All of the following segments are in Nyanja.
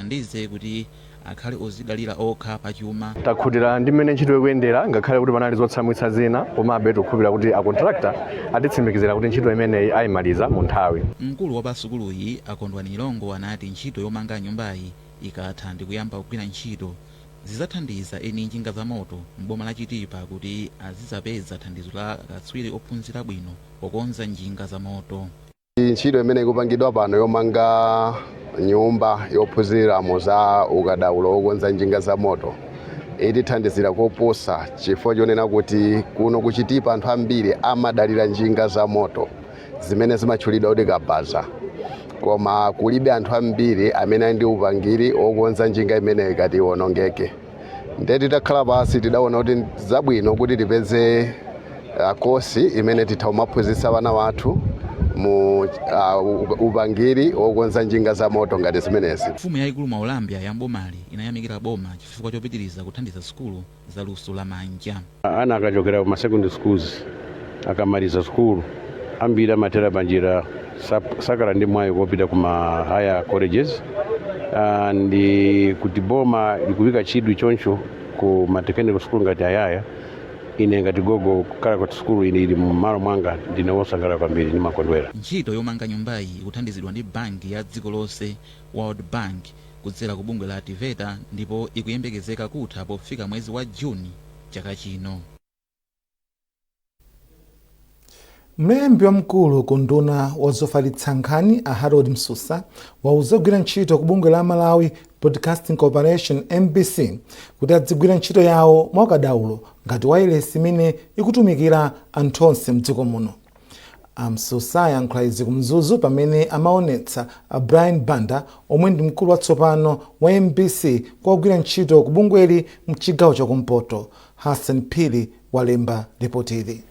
ziwathandize kuti akhale ozidalira okha pachuma. Takhutira ndi mmene ntchito ikuyendera ngakhale kuti panali zotsamwitsa zina komabe tikukhulupirira kuti akontrakta atitsimikizira kuti ntchito imeneyi ayimaliza mu nthawi. Mkulu wa pasukuluyi Akondwani Ilongo anati ntchito yomanga nyumbayi ikatha ndi kuyamba kugwira ntchito zidzathandiza eni njinga za moto m'boma la Chitipa kuti azizapeza thandizo la akatswiri ophunzira bwino pokonza njinga za moto. Ntchito imene ikupangidwa pano yomanga nyumba yophunziramo za ukadaulo okonza njinga za moto itithandizira koposa chifukwa chonena kuti kuno ku Chitipa anthu ambiri amadalira njinga za moto zimene zimatchulidwa kuti kabaza, koma kulibe anthu ambiri amene ali ndi upangiri okonza njinga imene ikati iwonongeke. Ndeti takhala pasi tidaona kuti zabwino kuti tipeze kosi imene titha kumaphunzitsa vana wathu mu upangiri okonza njinga za moto ngati zimenezi. Mfumu yaikulu Maulambya ya mbomali inayamikira boma chifukwa chopitiriza kuthandiza sukulu za luso la manja. Ana akachokera ku secondary schools akamaliza sukulu ambiri amatera panjira sakala ndi mwayi kopita kuma higher colleges, ndi kuti boma likuyika chidwi choncho ku technical school ngati ayaya. Ine ngati gogo kukhala kuti sukulu ine ili mmalo mwanga ndine wosangala kwambiri ndi makondwera. Ntchito yomanga nyumbayi ikuthandizidwa ndi banki ya dziko lonse World Bank kudzera ku bungwe la Tiveta ndipo ikuyembekezeka kutha pofika mwezi wa Juni chaka chino. Mlembi wamkulu ku nduna wazofalitsa nkhani Harold Msusa wauza kugwira ntchito ku bungwe la Malawi Broadcasting Corporation MBC kuti adzigwira ntchito yawo mwaukadaulo ngati wailesi imene ikutumikira anthu onse mdziko muno. Msusa yankhula izi ku Mzuzu pamene amaonetsa Brian Banda omwe ndi mkulu watsopano wa MBC kwa kugwira ntchito ku bungweli mchigawo chakumpoto. Hassan Pili walemba ripoti ili.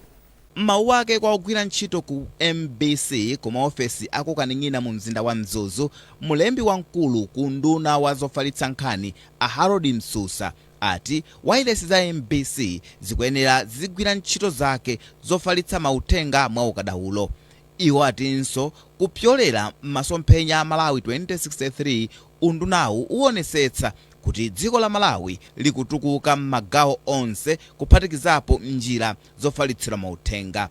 Mmawa wake kwa kugwira ntchito ku MBC ku maofesi akukaning'ina mu mzinda wa Mzuzu, mulembi wamkulu ku nduna wazofalitsa nkhani Harold Msusa ati wailesi za MBC zikuyenera zigwira ntchito zake zofalitsa mauthenga mwa ukadaulo. Iwo atinso kupyolera m'masomphenya Malawi 2063 undunawu uonesetsa kuti dziko la Malawi likutukuka m'magawo onse kuphatikizapo njira zofalitsira mauthenga.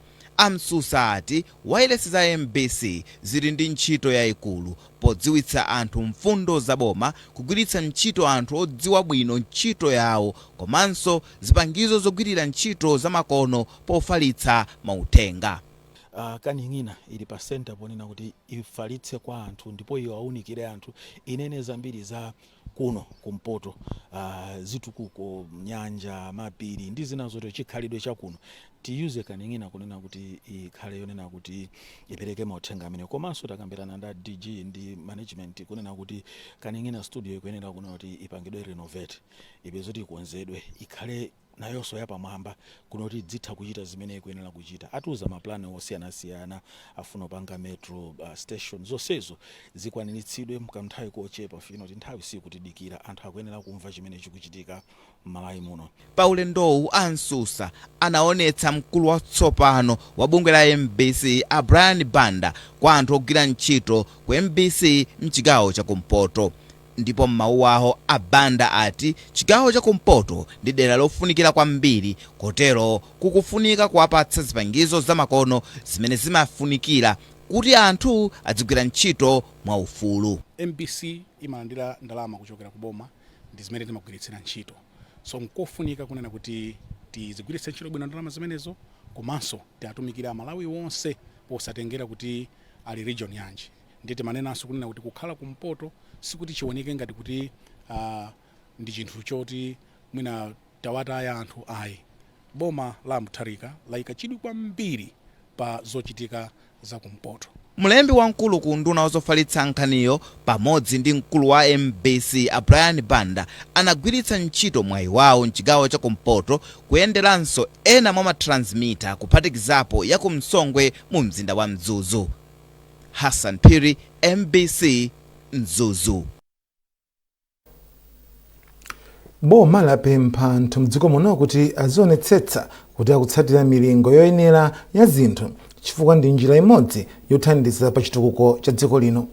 Msusa ati wailesi za MBC zili ndi ntchito yayikulu podziwitsa anthu mfundo za boma, kugwiritsa ntchito anthu odziwa bwino ntchito yawo komanso zipangizo zogwirira ntchito za makono pofalitsa mauthenga. Kaning'ina ili pa center ponena kuti ifalitse kwa anthu ndipo iwaunikire anthu inene zambiri za kuno kumpoto, zitukuko, nyanja, mapiri ndi zina zote chikhalidwe cha kuno tiyuze kaning'ina kunena kuti ikhale yonena kuti ipereke mauthenga amene. Komanso takambirana nda DG ndi management kunena kuti kaning'ina studio ikuyenera kunena kuti ipangidwe renovate, ipezoti ikonzedwe ikhale nayonso yapamwamba kunoti dzitha kuchita zimene ikuyenera kuchita. Atuza maplani osiyanasiyana afuna panga metro station zonsezo zikwanitsidwe mkanthawi kochepa fino kuti nthawi sikutidikira anthu akuyenera kumva chimene chikuchitika m'Malawi muno. Paulendowu Msusa anaonetsa mkulu watsopano wa bungwe la MBC Brian Banda kwa anthu ogwira ntchito ku MBC mchigawo chakumpoto. Ndipo m'mawu awo Banda ati chigawo chakumpoto ndi dera lofunikira kwambiri, kotero kukufunika kuwapatsa zipangizo zamakono zimene zimafunikira kuti anthu adzigwira ntchito mwaufulu. MBC imalandira ndalama kuchokera ku boma ndi zimene timagwiritsira ntchito, so nkofunika kunena kuti tizigwiritse ntchito bwino ndalama zimenezo komanso tiatumikira Malawi wonse posatengera kuti ali region yanji. Nditi manenanso kunena kuti kukhala kumpoto sikuti chioneke ngati kuti ndi chinthu choti mwina tawataya anthu ayi. Boma la Mutharika laika chidwi kwambiri pa zochitika za kumpoto. Mulembi wamkulu ku nduna wazofalitsa nkhaniyo pamodzi ndi mkulu wa MBC Brian Banda anagwiritsa ntchito mwayi wawo mchigawo chakumpoto kuyenderanso ena mwa matransmitter kuphatikizapo ya kumsongwe mu mzinda wa Mzuzu. Hassan Piri, MBC, Mzuzu. Boma lapempha anthu mdziko muno kuti azionetsetsa kuti akutsatira milingo yoyenera ya zinthu chifukwa ndi njira imodzi yothandiza pa chitukuko cha dziko lino.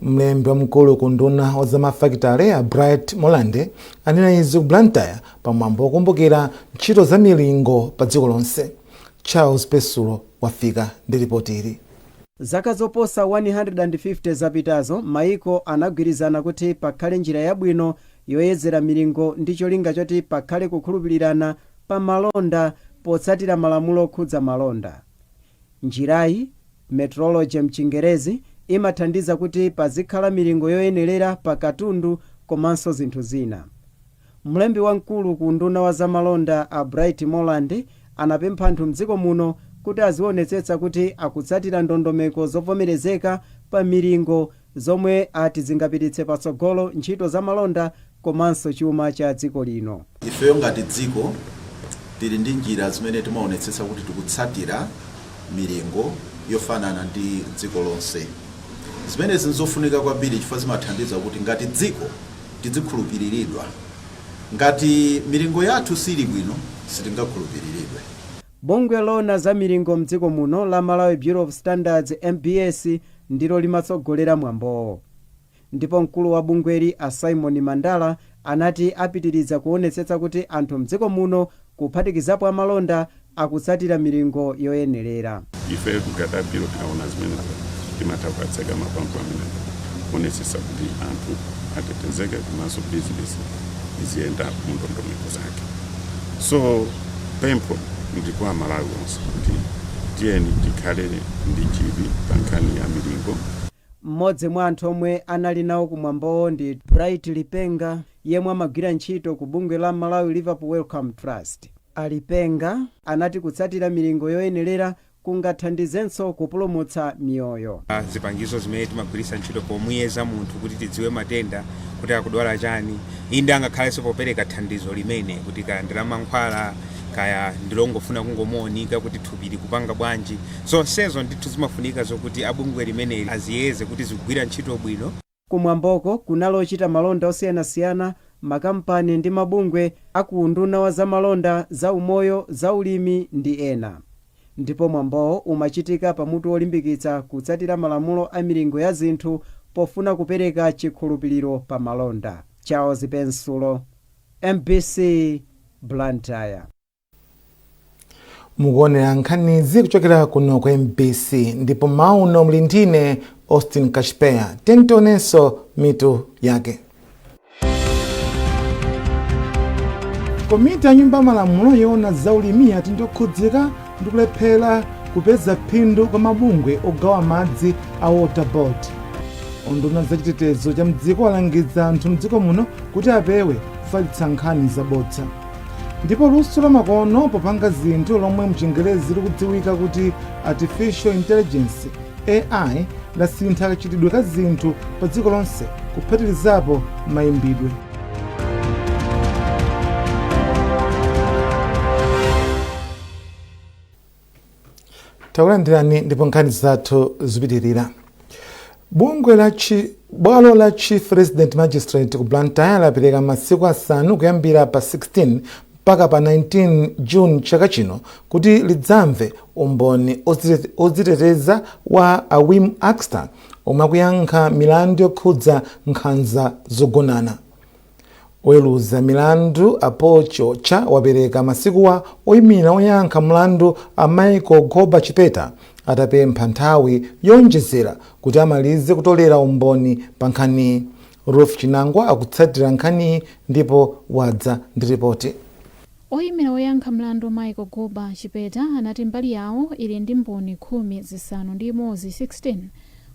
mlembi wamkulu ku nduna wa zamafakitale a Bright Molande anena izi ku Blantyre pamwambo wokumbukira ntchito za milingo pa dziko lonse. Charles Pesulo wafika ndi ripoti ili. Zaka zoposa 150 zapitazo maiko anagwirizana kuti pakhale njira yabwino yoyezera milingo ndi cholinga choti pakhale kukhulupirirana pa malonda potsatira malamulo okhudza malonda. Njirayi, Metrology mchingerezi, imathandiza kuti pazikhala milingo yoyenerera pa katundu komanso zinthu zina. Mlembi wamkulu ku nduna wa zamalonda a Bright Molande anapempha anthu mdziko muno kuti azionetsetsa kuti akutsatira ndondomeko zovomerezeka pa milingo zomwe ati zingapititse patsogolo ntchito za malonda komanso chuma cha dziko lino. Ifeyo ngati dziko tili ndi njira zimene timaonetsetsa kuti tikutsatira milingo yofanana ndi dziko lonse. Zimene zinzofunika kwambiri chifukwa zimathandiza kuti ngati dziko tidzikhulupiriridwa. Ngati milingo yathu sili bwino sitingakhulupiriridwe. Bungwe lona za milingo mdziko muno la Malawi Bureau of Standards MBS ndilo limatsogolera mwambowo. Ndipo mkulu wa bungweli a Simon Mandala anati apitiriza kuonetsetsa kuti anthu mdziko muno kuphatikizapo amalonda akutsatira milingo yoyenerera. Ife kugada biro tinaona zimene timatakukatseka mapampu amene kuonetsetsa kuti anthu atetezeke komanso business iziyenda mu ndondomeko zake. So pempho ndi kwa Malawi wonse kuti tiyeni tikhale ndi chidwi pa nkhani ya milingo. Mmodzi mwa anthu omwe anali nawo kumwambowo ndi Bright Lipenga, yemwe amagwira ntchito ku bungwe la Malawi Liverpool Welcome Trust. Alipenga anati kutsatira milingo yoyenerera kungathandizenso kupulumutsa miyoyo. Zipangizo zimene timagwiritsa ntchito pomuyeza munthu kuti tidziwe matenda kuti akudwala chani, inde angakhalenso popereka thandizo limene kuti kaya ndi la mankhwala kaya ndilongofuna kungomuonika kuti thupi kupanga bwanji. Zonsezo ndithu zimafunika zokuti abungwe limeneli aziyeze kuti zikugwira ntchito bwino. Kumwamboko kunalochita malonda osiyanasiyana, makampani ndi mabungwe akunduna wa zamalonda za umoyo, za ulimi ndi ena. Ndipo mwambowo umachitika pamutu olimbikitsa kutsatira malamulo a milingo ya zinthu pofuna kupereka chikhulupiriro pa malonda. Charles Pensulo, MBC, Blantyre. Mukuonera nkhanizi kuchokera kuno kwa MBC ndipo mauno mlindine Austin Kashpeya. Tentonenso mitu yake. Komiti ya nyumba malamulo yoona za ulimi ati ndikukhudzika ndi kulephera kupeza phindu kwa mabungwe ogawa madzi a water board. Unduna za chitetezo cha mdziko walangiza anthu mdziko muno kuti apewe kufalitsa nkhani zabodza. Ndipo luso la makono popanga zinthu lomwe mchingerezi likudziwika kuti artificial intelligence AI lasintha kachitidwe ka zinthu pa dziko lonse kuphatikizapo mayimbidwe. Takulandirani ndipo nkhani zathu zipitirira. Bwalo la Chief Resident Magistrate ku Blantyre lapereka masiku asanu kuyambira pa 16 mpaka pa 19 June chaka chino kuti lidzamve umboni odziteteza wa Awim Axter omwe akuyankha milandu yokhudza nkhanza zogonana. Oweruza milandu Apocho Cha wapereka masikuwa oyimira oyankha mlandu a Michael Goba Chipeta atapempha nthawi yonjezera kuti amalize kutolera umboni pa nkhani. Ruth Chinangwa akutsatira nkhani ndipo wadza ndi ripoti. Oyimira oyankha mlandu Michael Goba Chipeta anati mbali yawo ili ndi mboni 16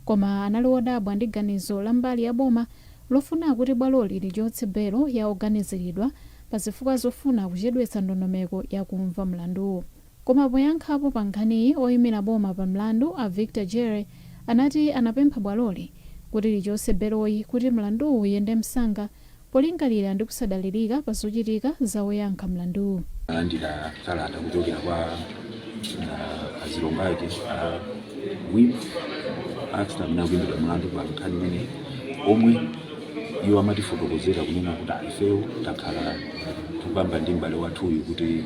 koma anali wodabwa ndi ganizo la mbali ya boma lofuna kuti bwaloli lichotse belo ya oganiziridwa pa zifukwa zofuna kuchedwetsa ndondomeko ya kumva mlanduwo. Koma poyankhapo pa nkhaniyi oyimira boma pa mlandu a Victor Jerry anati anapempha bwaloli kuti lichotse beloyi kuti mlanduwu uyende msanga polingalira ndi kusadalirika pa zochitika za oyankha mlanduwu. Alandira kalata kuchokera kwa azilongo ake Awim Axter amene akuimbidwa mlandu pa nkhani imene omwe iwo amatifotokozera kunena kuti ifeyo takhala tukamba ndi m'bale wathuyu kuti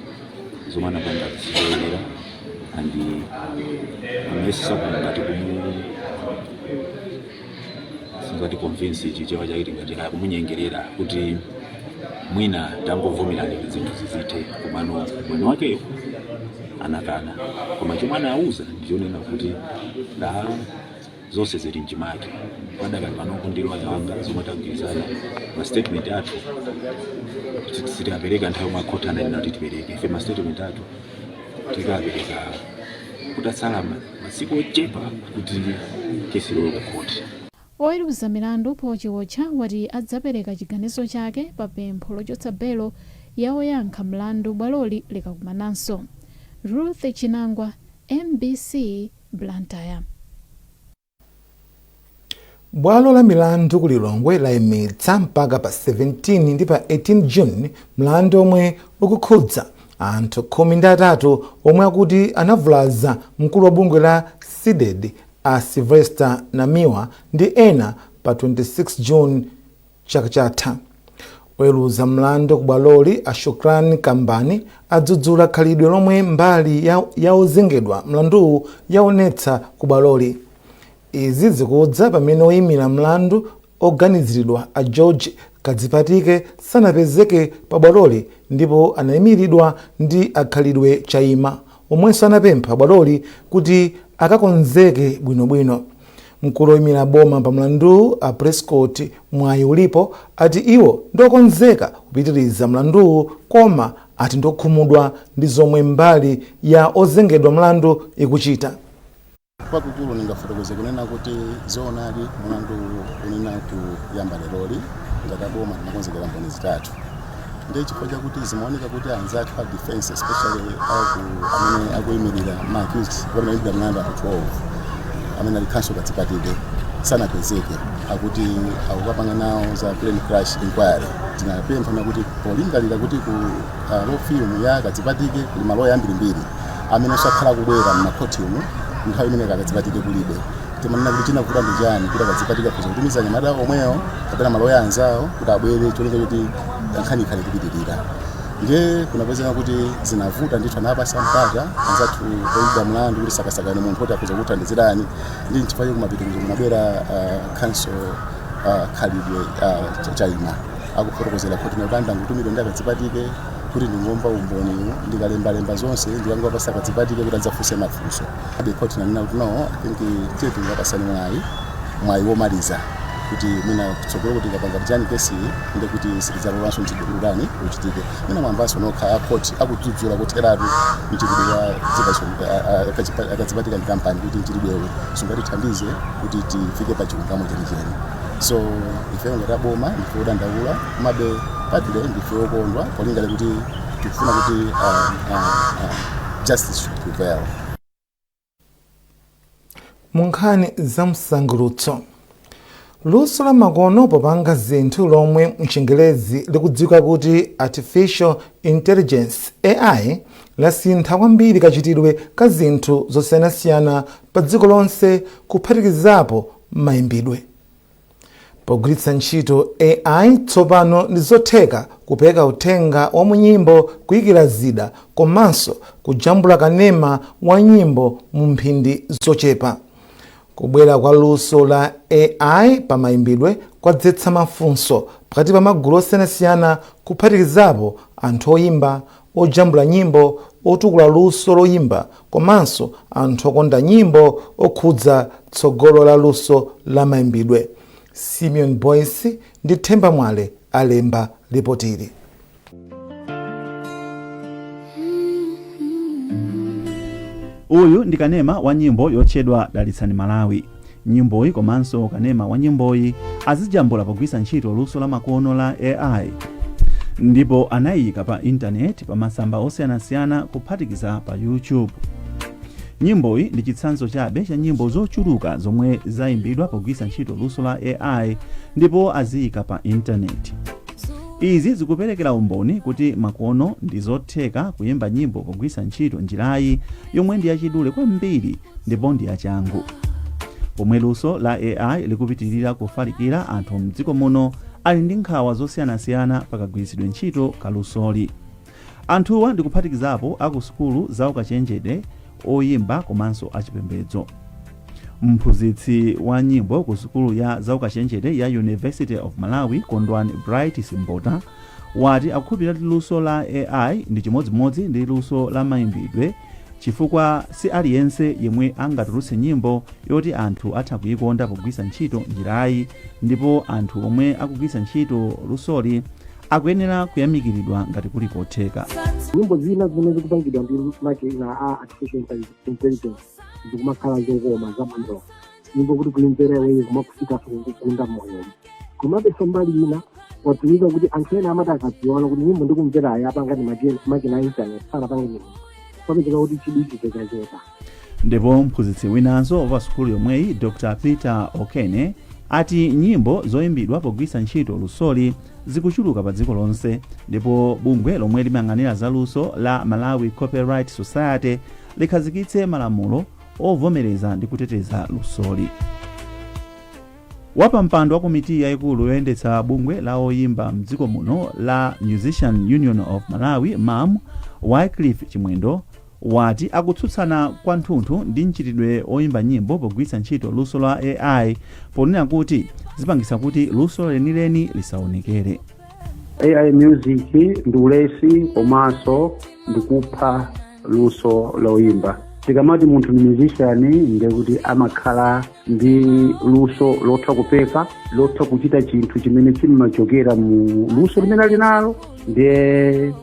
zomwe anapanga zizoyenera andi amesisa ngati ngati convince chichewa chake ngati kumunyengerera kuti mwina tangovumirani zinthu zizithe komano mwini wakeyo anakana koma chomwe anauza ndichonena kuti da zonse zili mchimake padakali panopo ndilo yanga zomwe tagwirizana ma statement athu sitiapereka nthawi mwa khoti ananena kuti tipereke ife ma statement athu tikapereka kutatsala masiku ochepa kuti kesi ilowe ku khoti. oweruza milandu pochiwotcha wati adzapereka chiganizo chake pa pempho lochotsa belo ya oyankha mlandu bwaloli likakumananso. Ruth Chinangwa, MBC, Blantyre. bwalo la milandu ku Lilongwe layimitsa mpaka pa 17 ndi pa 18 June mlandu omwe ukukhudza anthu 13 omwe akuti anavulaza mkulu wa bungwe la SIDED a Sylvester Namiwa ndi ena pa 26 June chaka chatha. oweruza mlandu ku bwaloli a Shukran Kambani adzudzula khalidwe lomwe mbali ya ozengedwa mlanduwu yaonetsa ku bwaloli. Izi zikudza pamene oyimira mlandu oganiziridwa a George Kadzipatike sanapezeke pa bwaloli ndipo anayimiridwa ndi akhalidwe Chaima omwenso anapempha bwaloli kuti akakonzeke bwinobwino. Mkulu oyimira boma pa mlandu a Prescott Mwayi ulipo ati iwo ndokonzeka kupitiriza mlanduwu koma ati ndokhumudwa ndi zomwe mbali ya ozengedwa mlandu ikuchita. Kwakukulu ningafotokoze kunena kuti zoonadi mlandu unena kuyamba leroli ngakaboma tinakonzekera mboni zitatu. Ndiye chifukwa chakuti zimaoneka kuti anzathu a defense especially amene akuyimirira ma-accused pamene mlandu atu 12 amene ali Counsel Kadzipatike sanapezeke akuti akukapanga nawo za plane crash inquiry. Tinapempha kuti polingalira kuti ku law firm ya Kadzipatike kuli maloya ambirimbiri amene sakhala kubwera m'makhotimo nthawi imene Kadzipatike kulibe. Timanena kuti chinavuta ndi chani kuti Kadzipatike akhoza kutumiza anyamata omwewo kapena maloya anzawo kuti abwere cholinga kuti nkhani ikhale kupitirira. Ndiye kunapezeka kuti zinavuta ndithu anapasa mpaka anzathu oyiga mlandu kuti sakasakane munthu kuti akhoza kuthandizirani ndi nchifukwa kumapitirizo kunabwera Counsel Khalidwe Chaima akufotokozera kuti nopanda ngutumire ndi Kadzipatike kuti ndingomba umboni ndikalembalemba zonse ndikangopasa Kadzipatike kuti adzafunse mafunso. The court nanena kuti no, I think tiye tingapasani mwayi womaliza kuti mina kutsogolo kuti kapanga chani kesi ndi kuti sitizalolanso mchitidulani uchitike. Mina mwambaso nokha court akudzudzula kuti eratu mchitidula zikasho Kadzipatike ndi kampani kuti mchitidwewo sungatithandize kuti tifike pa chilungamo chenicheni. So ife ngati boma ndife odandaula mabe patile ndife okondwa polingale kuti tikufuna kuti justice should prevail. Munkhani za msangulutso. Luso la makono popanga zinthu lomwe mchingelezi likudziwika kuti artificial intelligence AI lasintha kwambiri kachitidwe ka zinthu zosiyanasiyana pa dziko lonse kuphatikizapo mayimbidwe. Pogwiritsa ntchito AI tsopano ndi zotheka kupereka uthenga wa munyimbo, kuyikira zida komanso kujambula kanema wa nyimbo mu mphindi zochepa. Kubwera kwa luso la AI pa mayimbidwe kwadzetsa mafunso pakati pa magulu osiyanasiyana kuphatikizapo anthu oyimba, ojambula nyimbo, otukula luso loyimba komanso anthu okonda nyimbo okhudza tsogolo la luso la mayimbidwe. Simeon Boyce ndi Themba Mwale alemba ripotiri. Uyu ndi kanema wa nyimbo yotchedwa Dalitsani Malawi. Nyimboyi komanso kanema wa nyimboyi azijambula pogwiritsa ntchito luso la makono la AI ndipo anayika pa intaneti pa masamba osiyanasiyana kuphatikiza pa YouTube. Nyimboyi ndi chitsanzo chabe cha nyimbo zochuluka zomwe zayimbidwa pogwiritsa ntchito luso la AI ndipo aziyika pa intaneti. Izi zikuperekera umboni kuti makono ndi zotheka kuyimba nyimbo pogwiritsa ntchito njirayi yomwe ndi yachidule kwambiri ndipo ndi yachangu. Pomwe luso la AI likupitirira kufalikira, anthu mdziko muno ali ndi nkhawa zosiyanasiyana pakagwiritsidwe ntchito kalusoli. Anthuwa ndi kuphatikizapo aku sukulu za ukachenjede, oyimba komanso achipembedzo. mphunzitsi wa nyimbo ku sukulu ya zaukachenjede ya University of Malawi Kondwani Bright Simbota wati akukhulupirira kuti luso la AI ndi chimodzimodzi ndi luso la mayimbidwe chifukwa si aliyense yemwe angatulutse nyimbo yoti anthu atha kuyikonda pogwiritsa ntchito njirayi, ndipo anthu omwe akugwiritsa ntchito lusoli akuyenera kuyamikiridwa ngati kuli kotheka. Nyimbo zina zimene zikupangidwa ndi makina a artificial intelligence zikumakhala zokoma zabwino, nyimbo kuti kuyimvera iweyo kumakufika kulinda moyo. Komabe mbali ina watumiza kuti anthu ena amati akadziona kuti nyimbo ndikumvera ayapa ngati makina a internet sanapange nyimbo papetika kuti chidiki chekacheka. Ndipo mphunzitsi winanso wa sukulu yomweyi Dr. Peter Okene ati nyimbo zoyimbidwa pogwiritsa ntchito lusoli zikuchuluka pa dziko lonse, ndipo bungwe lomwe limayang'anira za luso la Malawi Copyright Society likhazikitse malamulo ovomereza ndi kuteteza lusoli. Wapampando wa komiti yayikulu yoyendetsa bungwe la oyimba mdziko muno la Musician Union of Malawi MAM Wycliffe Chimwendo wati akutsutsana kwathunthu ndi mchitidwe oyimba nyimbo pogwiritsa ntchito luso la AI ponena kuti zipangisa kuti luso lenileni lisaonekere. AI music ndi ulesi komanso ndikupha luso loyimba. Tikamati munthu ni musician ndekuti amakhala ndi luso lotha kupeka, lotha kuchita chinthu chimene chimachokera mu luso limene ali nalo, ndiye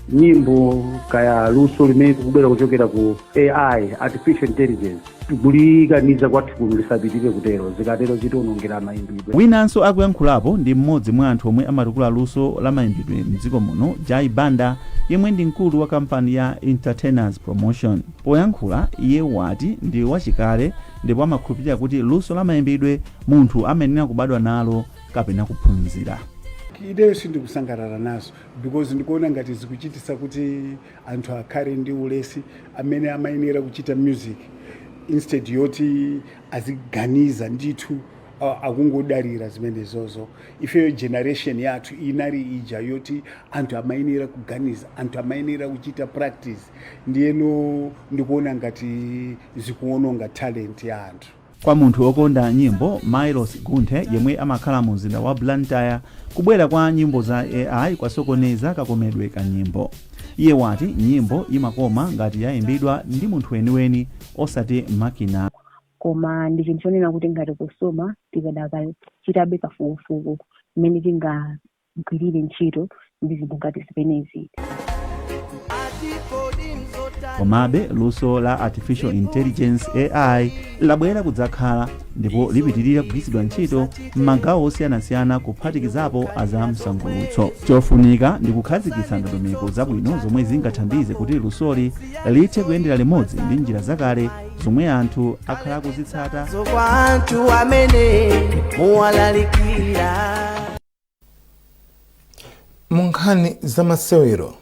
nyimbo kaya luso limene kubwera kuchokera ku AI artificial intelligence tikulikaniza kwathu kuno lisapitike kutero, zikatero zitonongera mayimbidwe. Winanso akuyankhulapo ndi mmodzi mwa anthu omwe amatukula luso la mayimbidwe mdziko muno, Jai Banda, yemwe ndi mkulu wa kampani ya Entertainers Promotion. Poyankhula iye wati ndi wachikale ndipo amakhulupirira kuti luso la mayimbidwe munthu amayenera kubadwa nalo kapena kuphunzira. Ideyo sindikusangalala nazo because ndikuona ngati zikuchitisa kuti anthu akhale ndi ulesi amene amayenera kuchita music instead yoti aziganiza ndithu akungodalira zimene zozo. Ifeyo generation yathu inali ija yoti anthu amayenera kuganiza, anthu amayenera kuchita practice, ndiyeno ndikuona ngati zikuononga talent ya anthu. Kwa munthu okonda nyimbo Milos Gunthe yemwe amakhala mu mzinda wa Blantyre, kubwera kwa nyimbo za AI kwasokoneza kakomedwe ka nyimbo. Iye wati nyimbo imakoma ngati yayimbidwa ndi munthu weniweni osati makina. Koma ndi chinthu chonena kuti ngati kusoma tikadakachitabe kafukufuku mmene tingagwirire ntchito ndi zinthu ngati zimenezi. Komabe luso la artificial intelligence AI labwera kudzakhala ndipo lipitirira kugwiritsidwa ntchito m'magawo osiyanasiyana kuphatikizapo azamsangulutso. Chofunika ndi kukhazikitsa ndondomeko zabwino zomwe zingathandize kuti lusoli lithe kuyendera limodzi ndi njira zakale zomwe anthu akhala kuzitsata. Mu nkhani za masewero,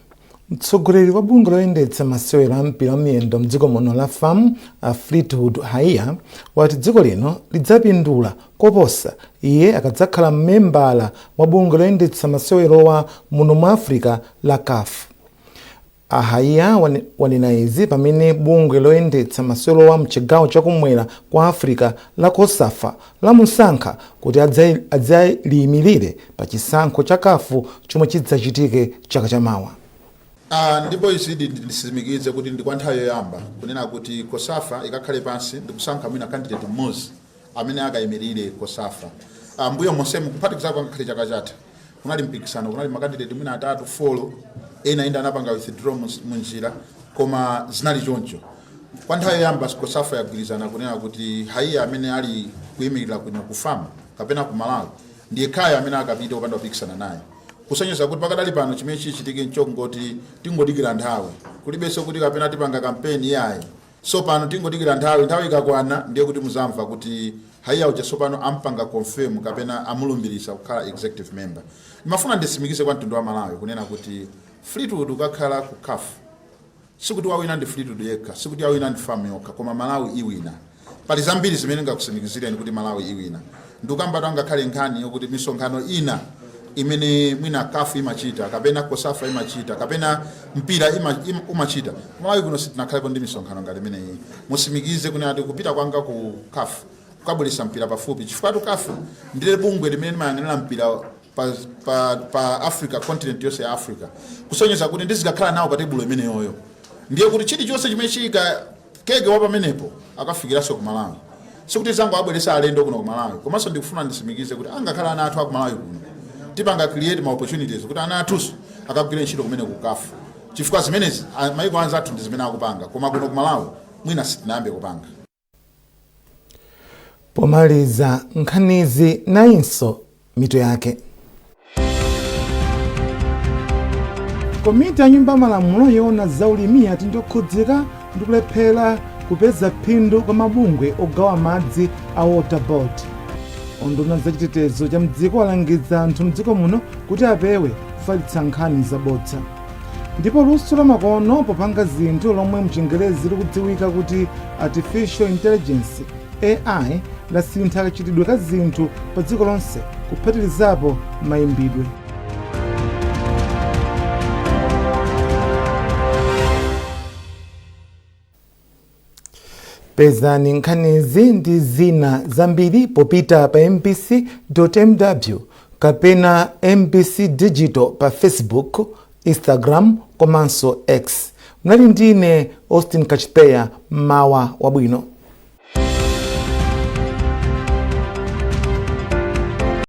mtsogoleri wa bungwe loyendetsa masewero a mpira wa miyendo mdziko muno la FAM a Fleetwood Haiya wati dziko lino lidzapindula koposa iye akadzakhala mmembala wa bungwe loyendetsa masewero wa muno mu Africa la CAF. Haiya wanena izi pamene bungwe loyendetsa masewero wa mchigawo chakumwera kwa Africa la COSAFA lamusankha kuti adzaliyimirire pa chisankho cha CAF chomwe chidzachitike chaka chamawa. Ndipo izidi ndisimikize kuti ndi kwa nthawi yoyamba kunena kuti COSAFA ikakhale pansi ndikusankha mwina candidate mmodzi amene akayimirire COSAFA. Mbuyo monsemu kuphatikiza kwa ngakhale chaka chatha kunali mpikisano, kunali makandidate mwina 3-4 ena enda anapanga withdraw munjira, koma zinali choncho. Kwa nthawi yoyamba COSAFA yagwirizana kunena kuti Haiya amene ali kuyimirira kuno ku FAM kapena ku Malawi ndiye khaya amene akapita opanda kupikisana naye. Kusonyeza kuti pakadali pano chimene chichitike nchongoti tingodikira nthawi, kulibenso kuti kapena tipanga kampeni yayi. So pano tingodikira nthawi ikakwana ndiye kuti muzamva kuti Haiya uja sopano ampanga confirm kapena amulumbirisa kukhala executive member. Mafuna ndisimikize kwa mtundu wa Malawi kunena kuti Fleetwood ukakhala ku CAF sikuti wawina ndi Fleetwood yekha, sikuti wawina ndi FAM yokha, koma Malawi iwina. Pali zambiri zimene ngakusimikizira kuti Malawi iwina. Ndukamba tanga khale nkhani yokuti misonkhano ina imene mwina kafu imachita kapena kosafa imachita kapena mpira umachita Malawi kuno sitinakhalepo ndi misonkhano ngati imeneyi musimikize kunena kuti kupita kwanga ku kafu kukabweretsa mpira pafupi chifukwa kafu ndile bungwe limene limayang'anira mpira pa Africa continent yonse ya Africa kusonyeza kuti ndizikakhala nawo pa tebulo imeneyoyo ndiye kuti chilichonse chimene chika kege wa pamenepo akafikiranso ku Malawi sikuti zangu abweretsa alendo kuno ku Malawi komanso ndikufuna ndisimikize kuti angakhala ana athu aku Malawi kuno tipanga create ma opportunities kuti ana athuso akagwire ntchito kumene ku kafu chifukwa zimenezi maiko anza athu ndi zimene akupanga koma kuno ku Malawi mwina sitinayambe kupanga. Pomaliza nkhanizi nayinso mito yake. Komiti ya nyumba malamulo yoona zaulimi ati ndikukhudzika ndi kulephera kupeza phindu kwa mabungwe ogawa madzi a water board. Unduna zachitetezo cha mdziko walangiza anthu mdziko muno kuti apewe kufalitsa nkhani zabodza. Ndipo luso la makono popanga zinthu lomwe mchingerezi likudziwika kuti artificial intelligence AI lasintha kachitidwe ka zinthu pa dziko lonse kuphatikizapo mayimbidwe. Pezani nkhanizi ndi zina zambiri popita pa mbc.mw kapena mbc digital pa Facebook, Instagram komanso X. Mnali ndine Austin Kachipeya, Mmawa wabwino.